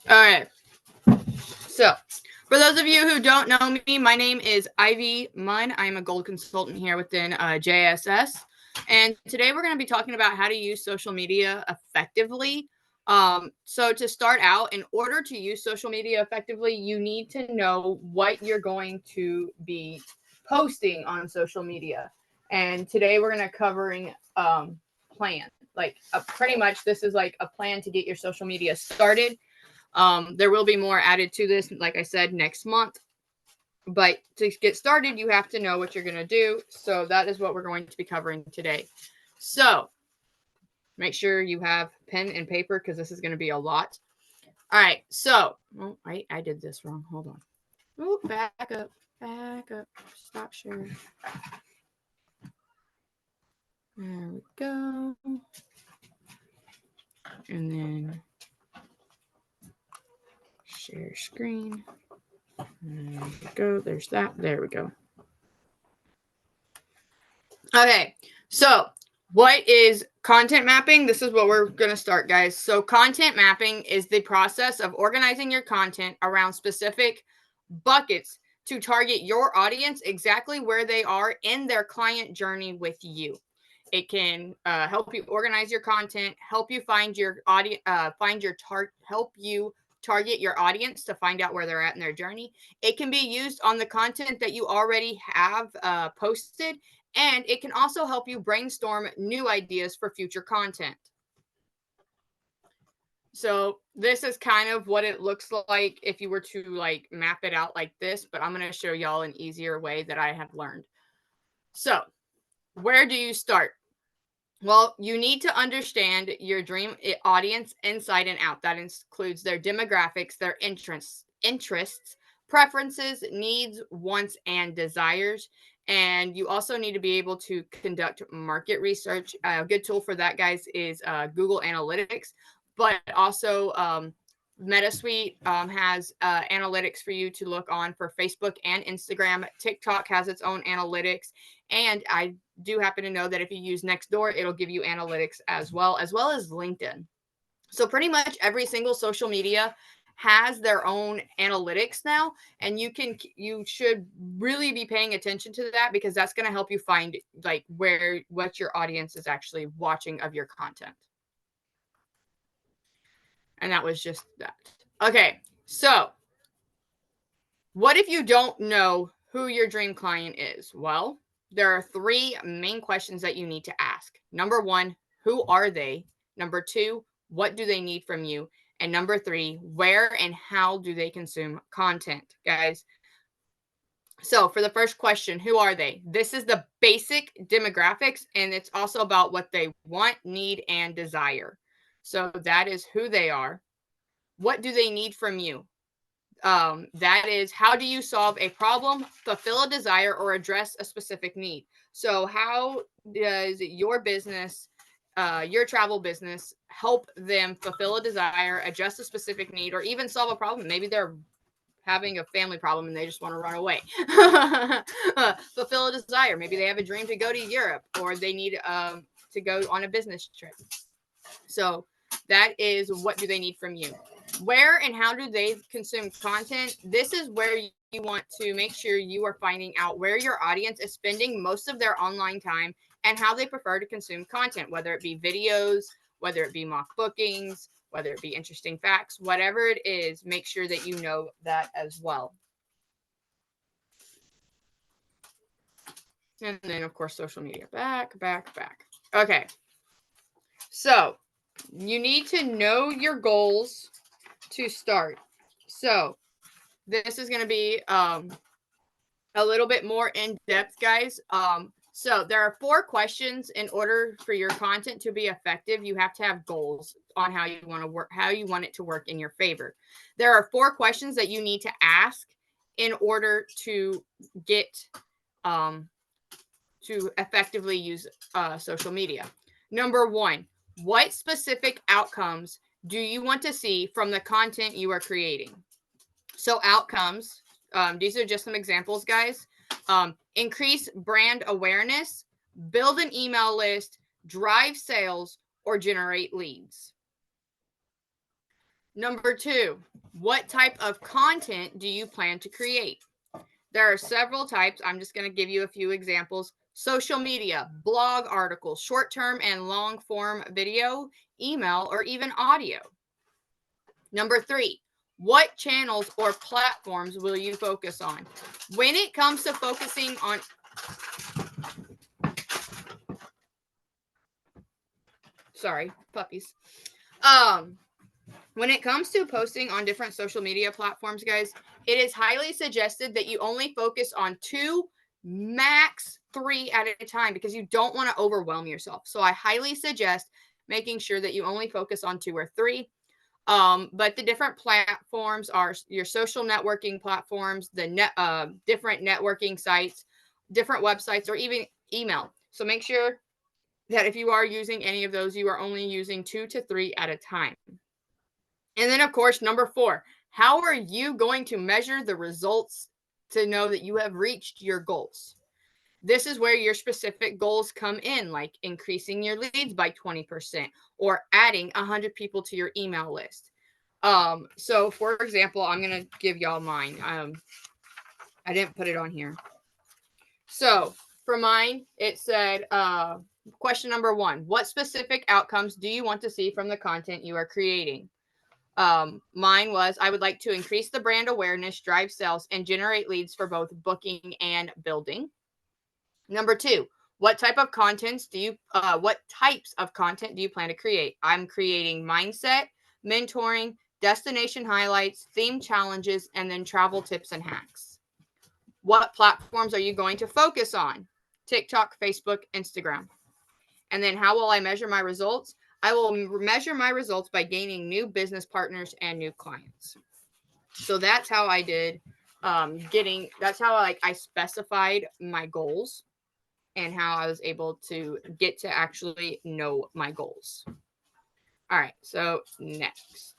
All right. So, for those of you who don't know me, my name is Ivy Munn. I'm a gold consultant here within JSS. And today we're going to be talking about how to use social media effectively. So, to start out, in order to use social media effectively, you need to know what you're going to be posting on social media. And today we're going to covering plan. Like pretty much, this is like a plan to get your social media started. There will be more added to this, like I said, next month. But to get started, you have to know what you're going to do. So that is what we're going to be covering today. So make sure you have pen and paper because this is going to be a lot. All right. So, oh, I did this wrong. Hold on. Oh, back up. Back up. Stop sharing. There we go. And then share screen. There we go. There's that. There we go. Okay, so what is content mapping? This is what we're going to start, guys. So content mapping is the process of organizing your content around specific buckets to target your audience exactly where they are in their client journey with you. It can help you organize your content, help you find your audience, help you target your audience to find out where they're at in their journey. It can be used on the content that you already have posted, and it can also help you brainstorm new ideas for future content. So this is kind of what it looks like if you were to like map it out like this, but I'm going to show y'all an easier way that I have learned. So where do you start? Well, you need to understand your dream audience inside and out. That includes their demographics, their interests, preferences, needs, wants, and desires. And you also need to be able to conduct market research. A good tool for that, guys, is Google Analytics, but also MetaSuite has analytics for you to look on for Facebook and Instagram. TikTok has its own analytics. And I do happen to know that if you use Nextdoor, it'll give you analytics as well as LinkedIn. So pretty much every single social media has their own analytics now, and you should really be paying attention to that because that's going to help you find like what your audience is actually watching of your content. And that was just that. Okay, so what if you don't know who your dream client is? Well, there are three main questions that you need to ask. Number one, who are they? Number two, what do they need from you? And number three, where and how do they consume content, guys? So for the first question, who are they? This is the basic demographics, and it's also about what they want, need, and desire. So that is who they are. What do they need from you? That is, how do you solve a problem, fulfill a desire, or address a specific need? So how does your business, your travel business, help them fulfill a desire, address a specific need, or even solve a problem? Maybe they're having a family problem and they just want to run away. Fulfill a desire. Maybe they have a dream to go to Europe, or they need to go on a business trip. So that is, what do they need from you? Where and how do they consume content? This is where you want to make sure you are finding out where your audience is spending most of their online time and how they prefer to consume content, whether it be videos, whether it be mock bookings, whether it be interesting facts, whatever it is, make sure that you know that as well. And then, of course, social media. Back. Okay. So you need to know your goals to start. So this is going to be a little bit more in depth, guys. So there are 4 questions. In order for your content to be effective, you have to have goals on how you want to work, how you want it to work in your favor. There are 4 questions that you need to ask in order to get to effectively use social media. Number 1, what specific outcomes do you want to see from the content you are creating? So outcomes, these are just some examples, guys. Increase brand awareness, build an email list, drive sales, or generate leads. Number 2, what type of content do you plan to create? There are several types. I'm just going to give you a few examples. Social media, blog articles, short-term and long-form video, email, or even audio. Number 3, what channels or platforms will you focus on? When it comes to focusing on puppies. When it comes to posting on different social media platforms, guys, it is highly suggested that you only focus on 2, max 3 at a time, because you don't want to overwhelm yourself. So I highly suggest making sure that you only focus on 2 or 3. But the different platforms are your social networking platforms, the different networking sites, different websites, or even email. So make sure that if you are using any of those, you are only using 2 to 3 at a time. And then, of course, number 4, how are you going to measure the results to know that you have reached your goals? This is where your specific goals come in, like increasing your leads by 20% or adding 100 people to your email list. So for example, I'm going to give y'all mine. I didn't put it on here. So for mine, it said, question number 1, what specific outcomes do you want to see from the content you are creating? Mine was, I would like to increase the brand awareness, drive sales, and generate leads for both booking and building. Number 2, what types of content do you plan to create? I'm creating mindset, mentoring, destination highlights, theme challenges, and then travel tips and hacks. What platforms are you going to focus on? TikTok, Facebook, Instagram. And then how will I measure my results? I will measure my results by gaining new business partners and new clients. So that's how I did that's how I specified my goals and how I was able to get to actually know my goals. All right, so next.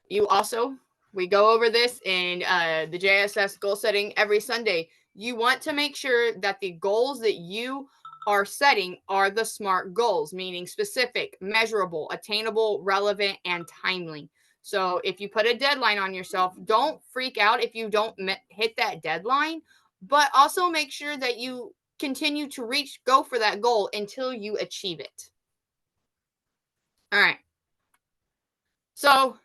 We go over this in the JSS goal setting every Sunday. You want to make sure that the goals that you are setting are the SMART goals, meaning specific, measurable, attainable, relevant, and timely. So if you put a deadline on yourself, don't freak out if you don't hit that deadline, but also make sure that you continue to go for that goal until you achieve it. All right. So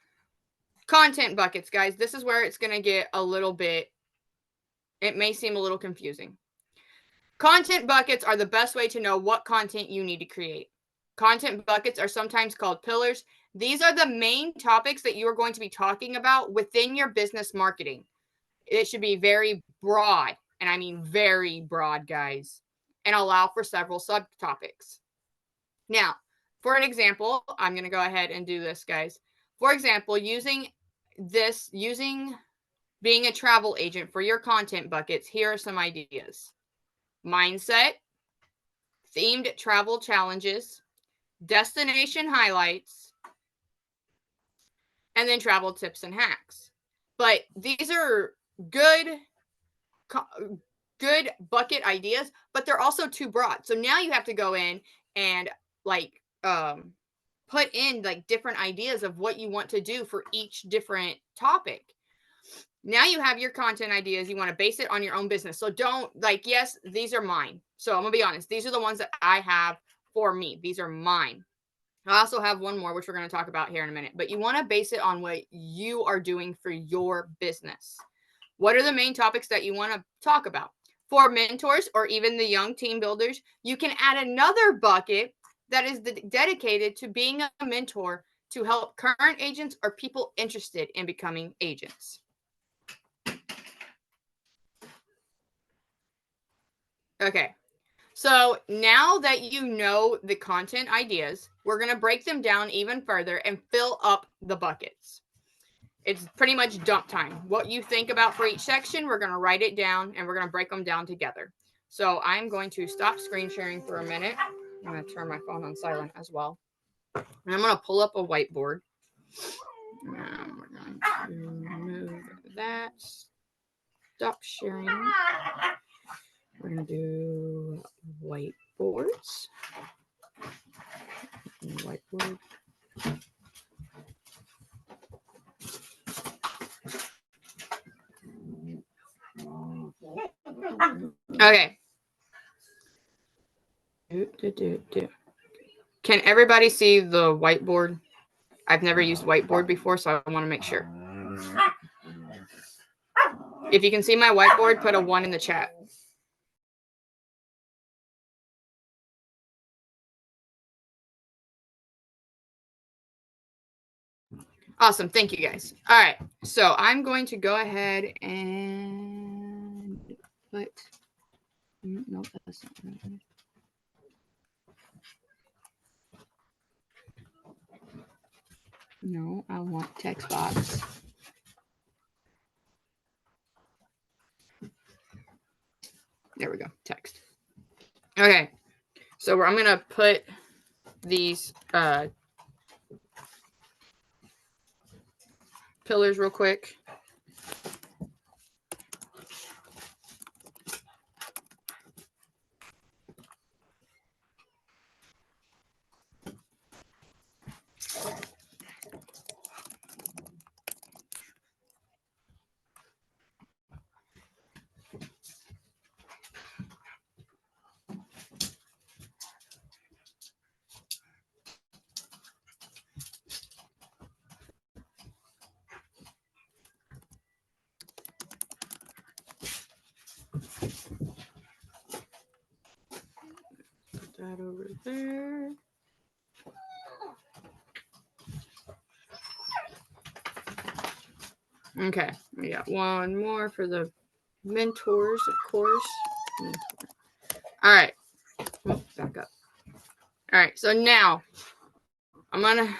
content buckets, guys. This is where it's going to get it may seem a little confusing. Content buckets are the best way to know what content you need to create. Content buckets are sometimes called pillars. These are the main topics that you are going to be talking about within your business marketing. It should be very broad, and I mean very broad, guys, and allow for several subtopics. Now, for an example, I'm going to go ahead and do this, guys. For example, using being a travel agent for your content buckets, here are some ideas. Mindset, themed travel challenges, destination highlights, and then travel tips and hacks. But these are good bucket ideas, but they're also too broad. So now you have to go in and put in different ideas of what you want to do for each different topic. Now you have your content ideas. You want to base it on your own business. So don't yes, these are mine. So I'm going to be honest. These are the ones that I have for me. These are mine. I also have one more, which we're going to talk about here in a minute. But you want to base it on what you are doing for your business. What are the main topics that you want to talk about? For mentors or even the young team builders, you can add another bucket that is dedicated to being a mentor to help current agents or people interested in becoming agents. Okay, so now that you know the content ideas, we're going to break them down even further and fill up the buckets. It's pretty much dump time. What you think about for each section, we're going to write it down and we're going to break them down together. So I'm going to stop screen sharing for a minute. I'm going to turn my phone on silent as well. And I'm going to pull up a whiteboard. And we're going to remove that. Stop sharing. We're going to do whiteboards. Whiteboard. Okay. Can everybody see the whiteboard? I've never used whiteboard before, so I want to make sure. If you can see my whiteboard, put a 1 in the chat. Awesome. Thank you, guys. All right. So I'm going to go ahead and put... No, that's not right. No, I want text box. There we go. Text. Okay. So I'm going to put these pillars real quick. Put that over there. Okay, we got one more for the mentors, of course. All right, back up. All right, so now I'm gonna,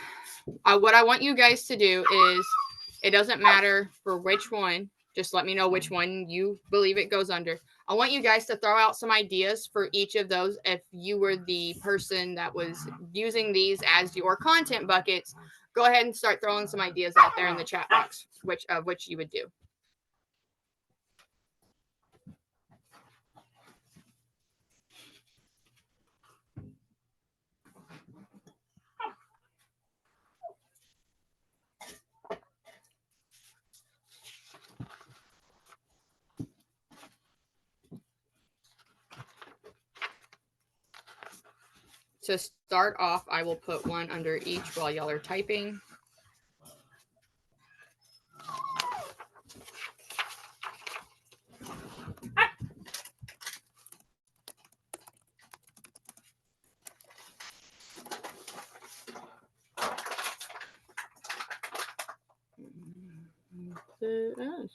what I want you guys to do is, it doesn't matter for which one, just let me know which one you believe it goes under. I want you guys to throw out some ideas for each of those. If you were the person that was using these as your content buckets, go ahead and start throwing some ideas out there in the chat box, which you would do. To start off, I will put one under each while y'all are typing.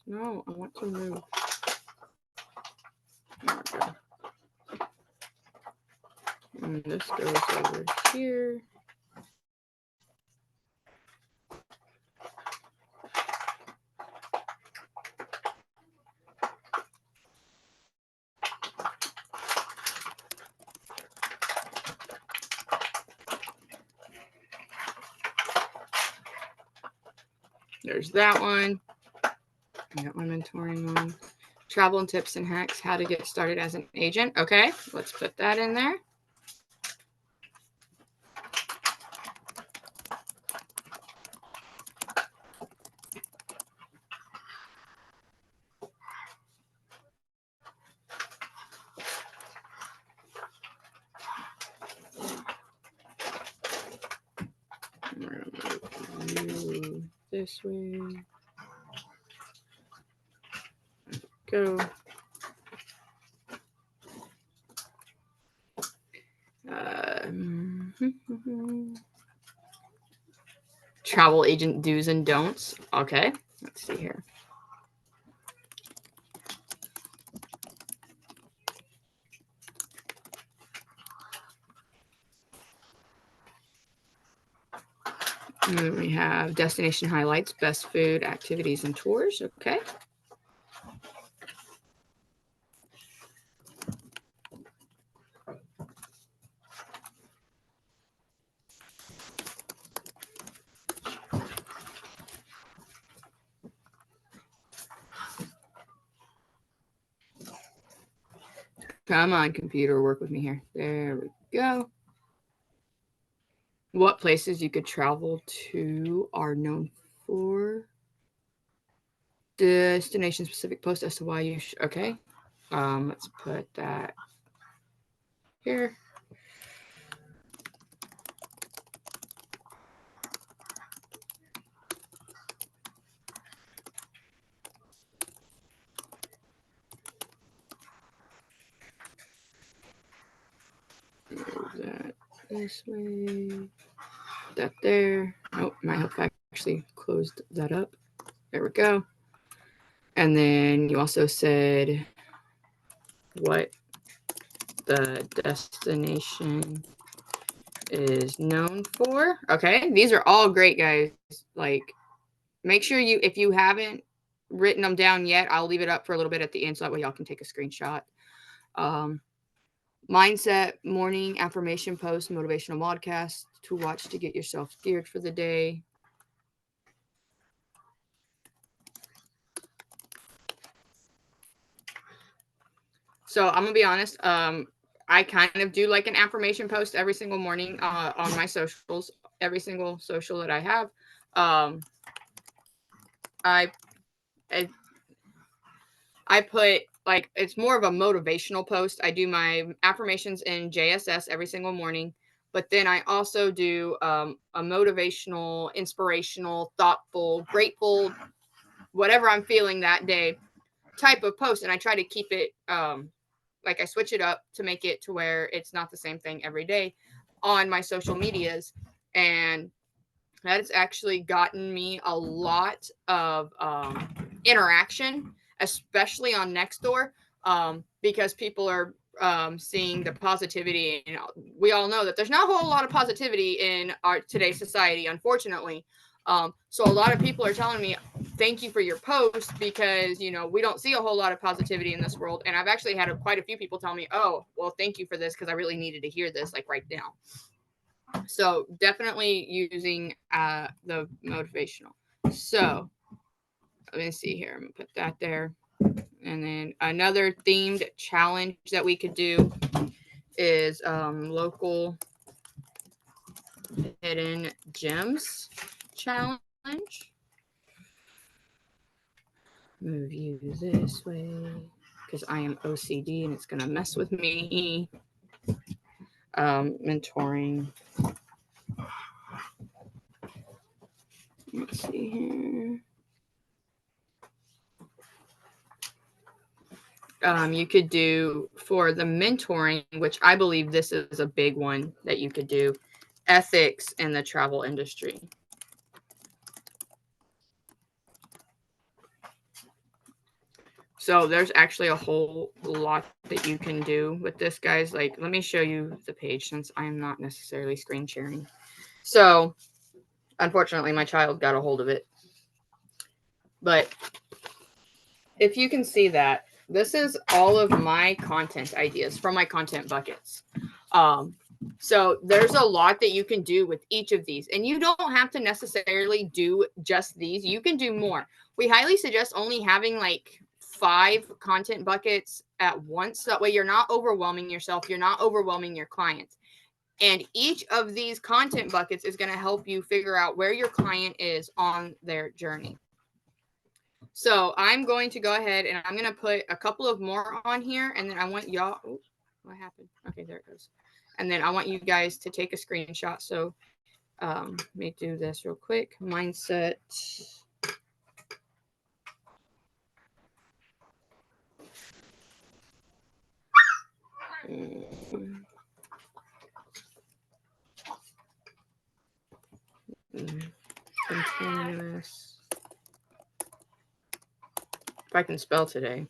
No, I want to move. And this goes over here. There's that one. I got my mentoring one. Travel and tips and hacks, how to get started as an agent. Okay, let's put that in there. We're gonna move you this way. Go. Travel agent do's and don'ts. Okay, let's see here. And then we have destination highlights, best food, activities, and tours. Okay. Come on, computer, work with me here. There we go. What places you could travel to are known for. Destination specific post as to why you okay. Let's put that here. Move that this way. Put that there. Oh, might have actually closed that up. There we go. And then you also said what the destination is known for. Okay, these are all great, guys. Like, make sure you, if you haven't written them down yet, I'll leave it up for a little bit at the end so that way y'all can take a screenshot. Mindset, morning affirmation post, motivational podcast to watch to get yourself geared for the day. So I'm gonna be honest. I kind of do like an affirmation post every single morning on my socials, every single social that I have. I put, like, it's more of a motivational post. I do my affirmations in JSS every single morning, but then I also do a motivational, inspirational, thoughtful, grateful, whatever I'm feeling that day type of post. And I try to keep it like, I switch it up to make it to where it's not the same thing every day on my social medias. And that has actually gotten me a lot of interaction, especially on Nextdoor, because people are seeing the positivity. And we all know that there's not a whole lot of positivity in our today's society, unfortunately. So a lot of people are telling me, thank you for your post, because, you know, we don't see a whole lot of positivity in this world. And I've actually had quite a few people tell me, oh, well, thank you for this, because I really needed to hear this, like, right now. So definitely using the motivational. So let me see here. I'm gonna put that there. And then another themed challenge that we could do is local hidden gems challenge. Move you this way because I am OCD and it's gonna mess with me. Mentoring. Let's see here. You could do for the mentoring, which I believe this is a big one that you could do, ethics in the travel industry. So there's actually a whole lot that you can do with this, guys. Like, let me show you the page since I am not necessarily screen sharing. So unfortunately, my child got a hold of it. But if you can see that, this is all of my content ideas from my content buckets. So there's a lot that you can do with each of these, and you don't have to necessarily do just these. You can do more. We highly suggest only having like 5 content buckets at once. That way you're not overwhelming yourself. You're not overwhelming your clients. And each of these content buckets is going to help you figure out where your client is on their journey. So I'm going to go ahead and I'm going to put a couple of more on here, and then I want y'all, oh, what happened? Okay, there it goes. And then I want you guys to take a screenshot. So let me do this real quick. Mindset. Continuous. If I can spell today.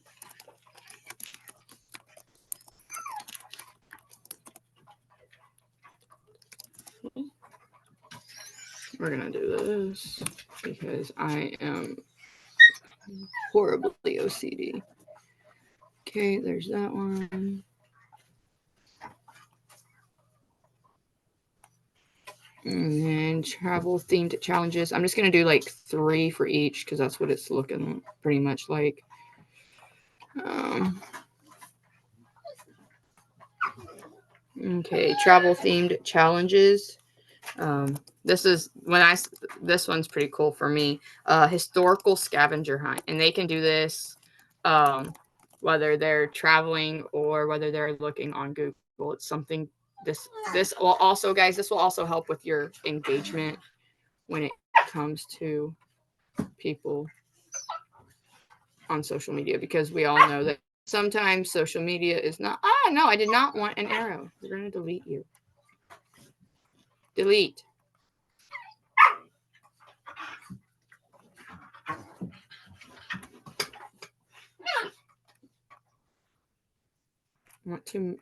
We're going to do this because I am horribly OCD. Okay, there's that one. And then travel themed challenges. I'm just going to do like 3 for each because that's what it's looking pretty much like. Okay, travel themed challenges. This one's pretty cool for me. Historical scavenger hunt, and they can do this whether they're traveling or whether they're looking on Google. It's something this will also, guys, this will also help with your engagement when it comes to people on social media, because we all know that sometimes social media is not, no, I did not want an arrow. We're going to delete you. Delete. I want to,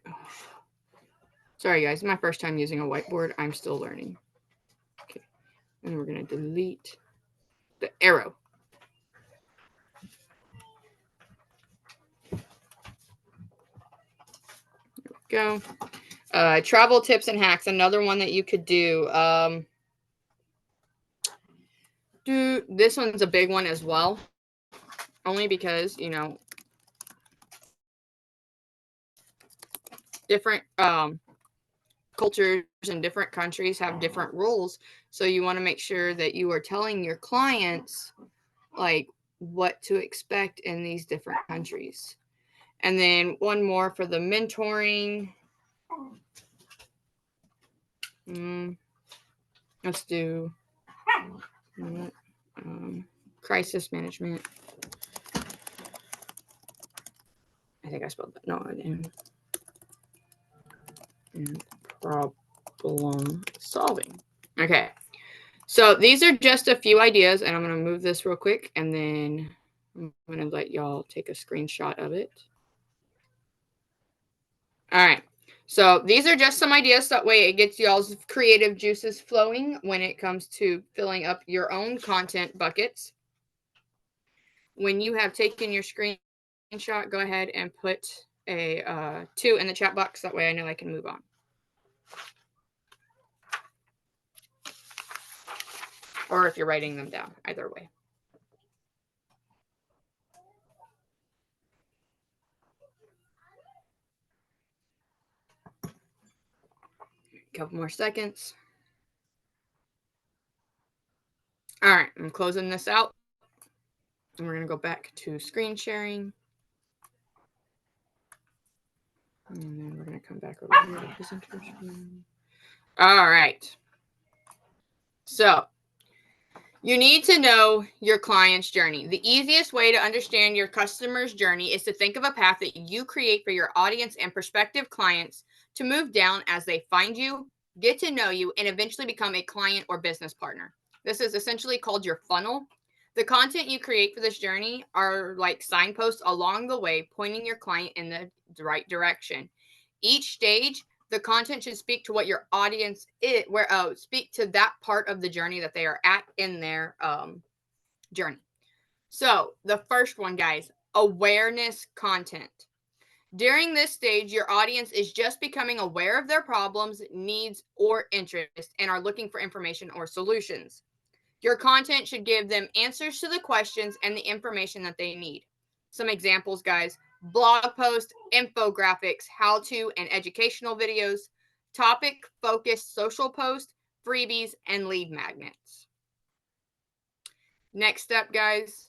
sorry guys, my first time using a whiteboard. I'm still learning. Okay. And we're going to delete the arrow. There we go. Travel tips and hacks. Another one that you could do. This one's a big one as well. Only because, you know, different cultures in different countries have different rules. So you want to make sure that you are telling your clients like what to expect in these different countries. And then one more for the mentoring. Let's do crisis management. I think I spelled that. No, I didn't. And problem solving. Okay. So these are just a few ideas, and I'm going to move this real quick, and then I'm going to let y'all take a screenshot of it. All right. So these are just some ideas. That way it gets y'all's creative juices flowing when it comes to filling up your own content buckets. When you have taken your screenshot, go ahead and put a 2 in the chat box. That way I know I can move on. Or if you're writing them down, either way. A couple more seconds. All right, I'm closing this out. And we're going to go back to screen sharing. And then we're going to come back over here to presenter screen. All right. So you need to know your client's journey. The easiest way to understand your customer's journey is to think of a path that you create for your audience and prospective clients to move down as they find you, get to know you, and eventually become a client or business partner. This is essentially called your funnel. The content you create for this journey are like signposts along the way, pointing your client in the right direction. Each stage, the content should speak to what your audience is, speak to that part of the journey that they are at in their journey. So the first one, guys, awareness content. During this stage, your audience is just becoming aware of their problems, needs, or interests and are looking for information or solutions. Your content should give them answers to the questions and the information that they need. Some examples, guys: blog posts, infographics, how-to and educational videos, topic-focused social posts, freebies, and lead magnets. Next step, guys.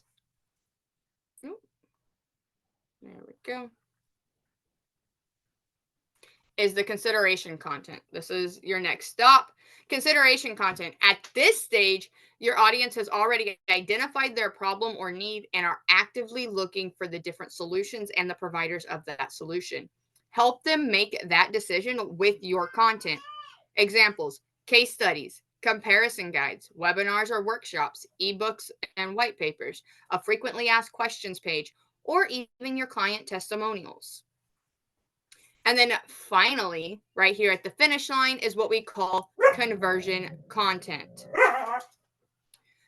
There we go. Is the consideration content. This is your next stop. Consideration content. At this stage, your audience has already identified their problem or need and are actively looking for the different solutions and the providers of that solution. Help them make that decision with your content. Examples: case studies, comparison guides, webinars or workshops, ebooks and white papers, a frequently asked questions page, or even your client testimonials. And then finally, right here at the finish line is what we call conversion content.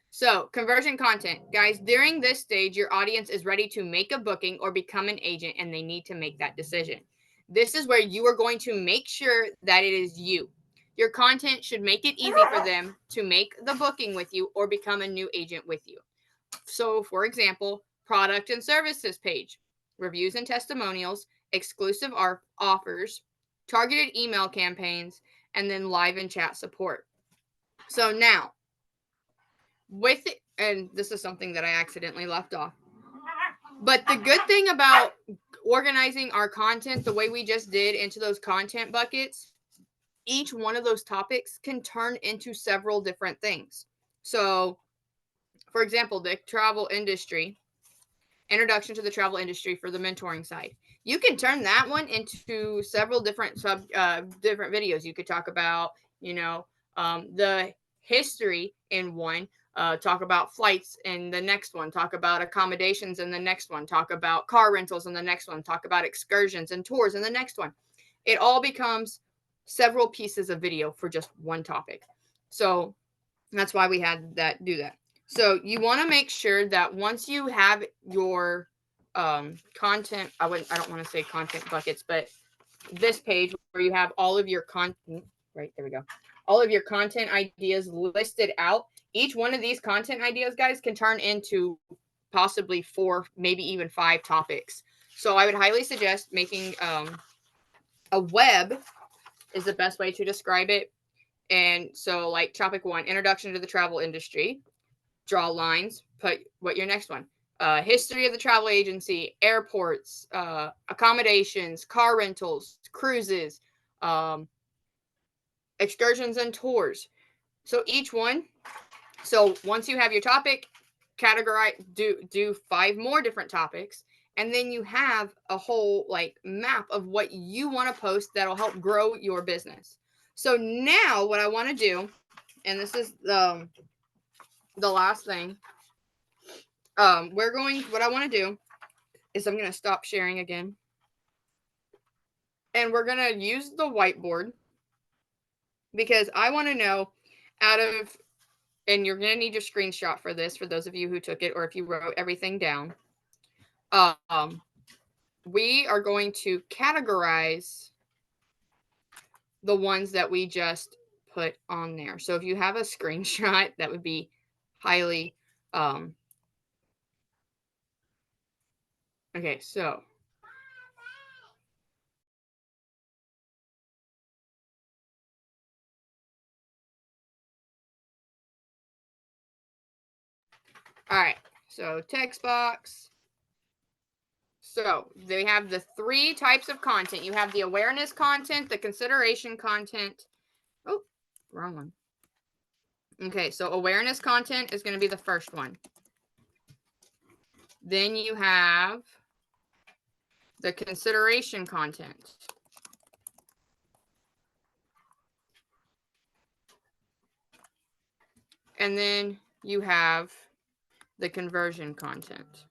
So conversion content, guys, during this stage, your audience is ready to make a booking or become an agent, and they need to make that decision. This is where you are going to make sure that it is you. Your content should make it easy for them to make the booking with you or become a new agent with you. So, for example, product and services page, reviews and testimonials, exclusive offers, targeted email campaigns, and then live and chat support. So now, with it, and this is something that I accidentally left off. But the good thing about organizing our content the way we just did into those content buckets, each one of those topics can turn into several different things. So, for example, the travel industry, introduction to the travel industry for the mentoring side. You can turn that one into several different different videos. You could talk about, the history in one, talk about flights in the next one, talk about accommodations in the next one, talk about car rentals in the next one, talk about excursions and tours in the next one. It all becomes several pieces of video for just one topic. So that's why we had that do that. So you want to make sure that once you have your content, I don't want to say content buckets, but this page where you have all of your content, right, there we go. All of your content ideas listed out. Each one of these content ideas, guys, can turn into possibly 4, maybe even 5 topics. So I would highly suggest making a web is the best way to describe it. And so, like, topic 1, introduction to the travel industry. Draw lines. Put what your next one. History of the travel agency, airports, accommodations, car rentals, cruises, excursions and tours. So each one. So once you have your topic, categorize, do 5 more different topics, and then you have a whole like map of what you want to post that'll help grow your business. So now what I want to do, and this is the last thing, what I want to do is I'm going to stop sharing again. And we're going to use the whiteboard because I want to know and you're going to need your screenshot for this, for those of you who took it, or if you wrote everything down. We are going to categorize the ones that we just put on there. So if you have a screenshot, that would be highly, okay, so. All right, so text box. So they have the 3 types of content. You have the awareness content, the consideration content. Oh, wrong one. Okay, so awareness content is going to be the first one. Then you have the consideration content. And then you have the conversion content.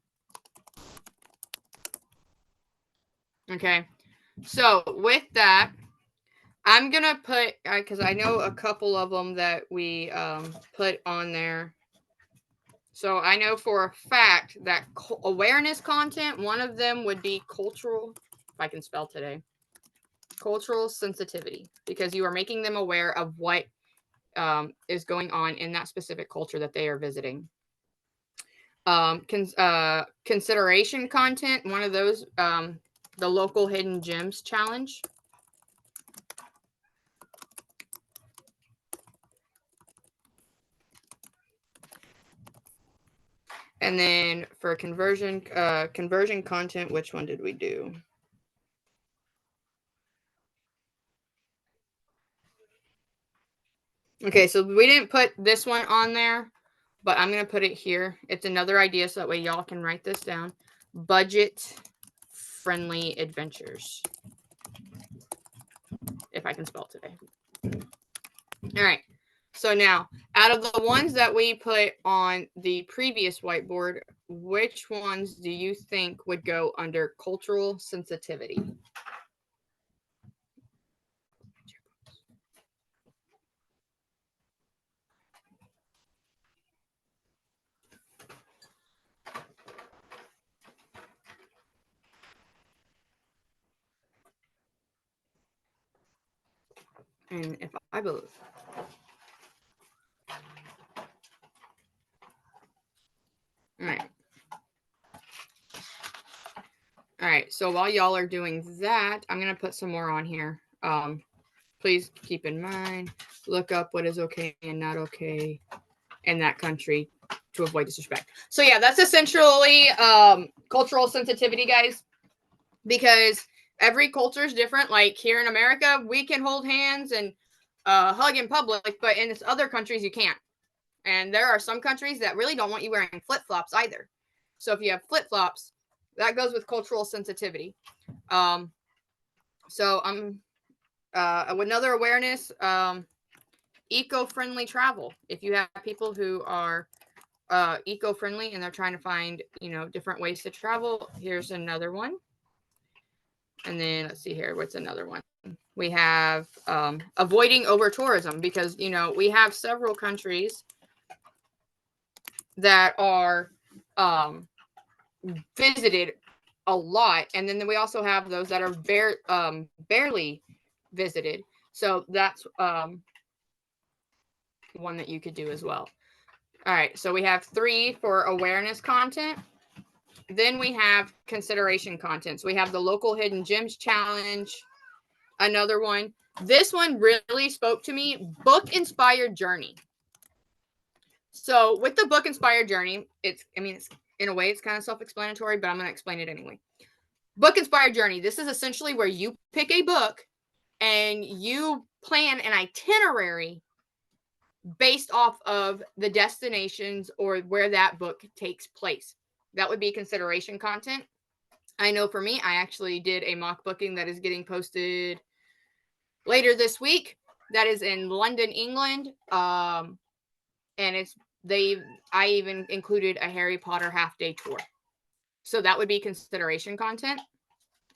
Okay, so with that, I'm going to put, because I know a couple of them that we put on there. So I know for a fact that awareness content, one of them would be cultural, if I can spell today, cultural sensitivity, because you are making them aware of what is going on in that specific culture that they are visiting. Consideration content, one of those, the local hidden gems challenge. And then for conversion content, which one did we do? Okay, so we didn't put this one on there, but I'm going to put it here. It's another idea, so that way y'all can write this down. Budget-friendly adventures. If I can spell today. All right. So now, out of the ones that we put on the previous whiteboard, which ones do you think would go under cultural sensitivity? And if I believe. All right. All right. So while y'all are doing that, I'm going to put some more on here. Please keep in mind, look up what is okay and not okay in that country. to avoid disrespect. So yeah, that's essentially cultural sensitivity, guys, because every culture is different. Like here in America, we can hold hands and hug in public, but in other countries you can't. And there are some countries that really don't want you wearing flip-flops either. So if you have flip-flops, that goes with cultural sensitivity. Another awareness, eco-friendly travel. If you have people who are eco-friendly and they're trying to find, different ways to travel, here's another one. And then let's see here, what's another one? We have avoiding over tourism, because we have several countries that are visited a lot, and then we also have those that are barely visited. So that's one that you could do as well. All right, so we have 3 for awareness content. Then we have consideration content. So we have the local hidden gems challenge. Another one. This one really spoke to me. Book inspired journey. So with the book inspired journey, it's in a way it's kind of self-explanatory, but I'm going to explain it anyway. Book inspired journey. This is essentially where you pick a book and you plan an itinerary based off of the destinations or where that book takes place. That would be consideration content. I know for me, I actually did a mock booking that is getting posted later this week. That is in London, England. And I even included a Harry Potter half-day tour. So that would be consideration content.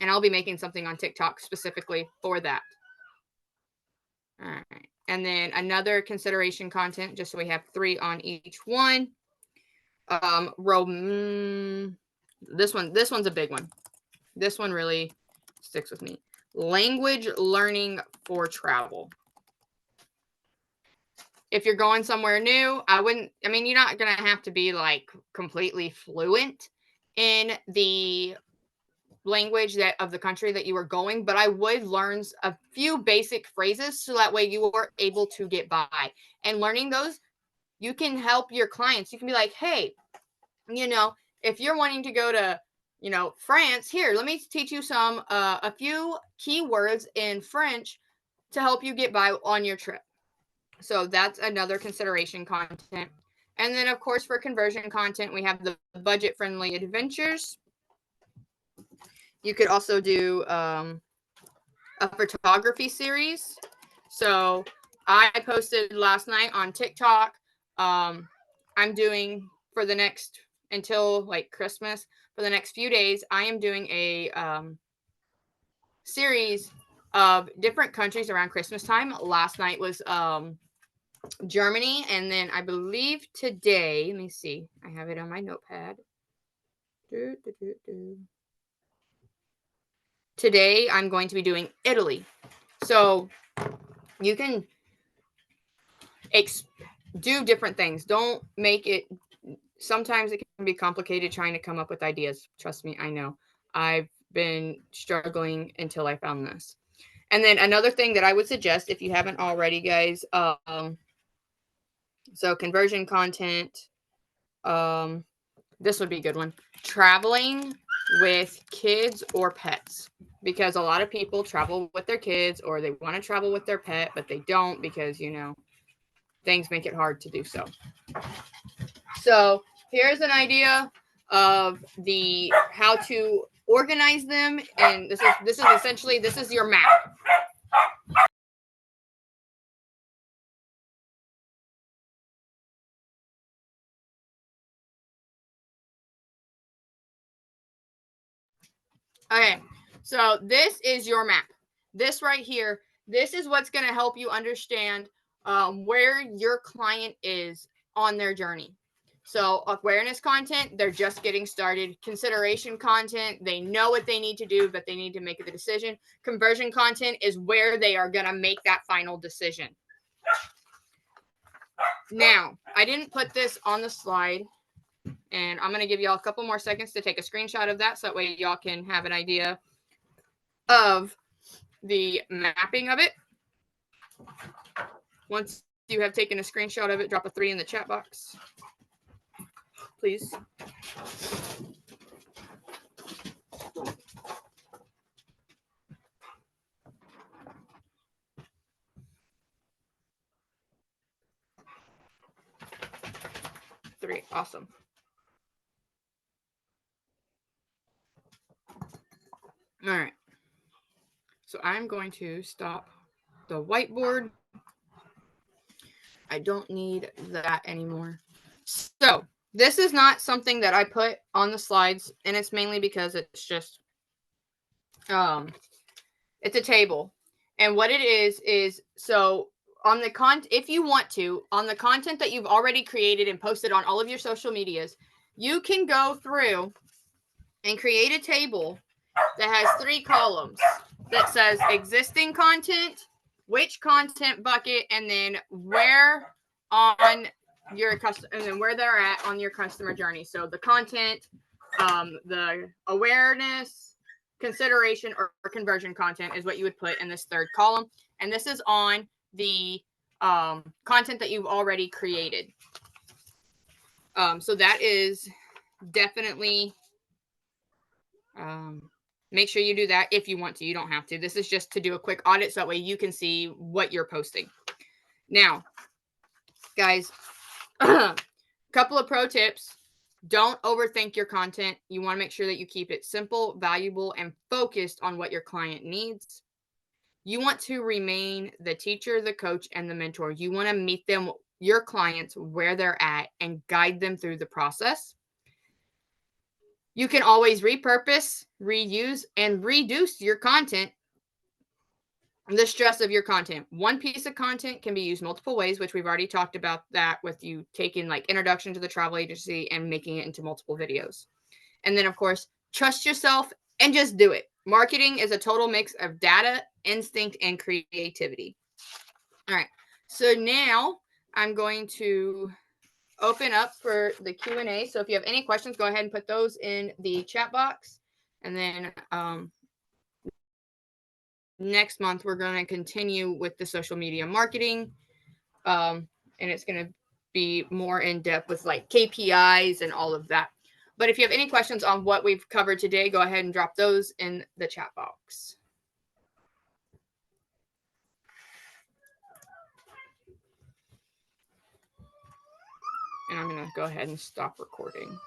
And I'll be making something on TikTok specifically for that. All right. And then another consideration content, just so we have 3 on each one. This one's a big one. This one really sticks with me. Language learning for travel. If you're going somewhere new, you're not going to have to be like completely fluent in the language of the country that you are going, but I would learn a few basic phrases so that way you are able to get by. And learning those, you can help your clients. You can be like, hey, if you're wanting to go to, France, here, let me teach you a few keywords in French to help you get by on your trip. So that's another consideration content. And then, of course, for conversion content, we have the budget-friendly adventures. You could also do a photography series. So I posted last night on TikTok. I'm doing for the next, until like Christmas, for the next few days, I am doing a series of different countries around Christmas time. Last night was Germany, and then I believe today, let me see, I have it on my notepad. Today I'm going to be doing Italy. So you can do different things. Don't make it, sometimes it can be complicated trying to come up with ideas. Trust me, I know. I've been struggling until I found this. And then another thing that I would suggest, if you haven't already, guys, so conversion content, this would be a good one. Traveling with kids or pets, because a lot of people travel with their kids or they want to travel with their pet, but they don't because, things make it hard to do so. So here's an idea of how to organize them. And this is essentially, this is your map. Okay, so this is your map. This right here, this is what's going to help you understand where your client is on their journey. So awareness content, they're just getting started. Consideration content, they know what they need to do, but they need to make the decision. Conversion content is where they are going to make that final decision. Now, I didn't put this on the slide, and I'm going to give y'all a couple more seconds to take a screenshot of that so that way y'all can have an idea of the mapping of it. Once you have taken a screenshot of it, drop a 3 in the chat box. please. Three. Awesome. All right. So I'm going to stop the whiteboard. I don't need that anymore. So this is not something that I put on the slides, and it's mainly because it's just it's a table. And what it is so on the if you want to, on the content that you've already created and posted on all of your social medias, you can go through and create a table that has 3 columns that says existing content, which content bucket, and then where on your customer, and then where they're at on your customer journey. So the content, the awareness, consideration, or conversion content is what you would put in this 3rd column. And this is on the content that you've already created. So that is definitely make sure you do that if you want to. You don't have to. This is just to do a quick audit so that way you can see what you're posting. Now, guys, couple of pro tips. Don't overthink your content. You want to make sure that you keep it simple, valuable, and focused on what your client needs. You want to remain the teacher, the coach, and the mentor. You want to meet them, your clients, where they're at and guide them through the process. You can always repurpose, reuse, and reduce your content, the stress of your content. One piece of content can be used multiple ways, which we've already talked about that with you taking like introduction to the travel agency and making it into multiple videos. And then, of course, trust yourself and just do it. Marketing is a total mix of data, instinct, and creativity. All right. So now I'm going to open up for the Q&A. So if you have any questions, go ahead and put those in the chat box. And then next month, we're going to continue with the social media marketing. And it's going to be more in depth with like KPIs and all of that. But if you have any questions on what we've covered today, go ahead and drop those in the chat box. And I'm going to go ahead and stop recording.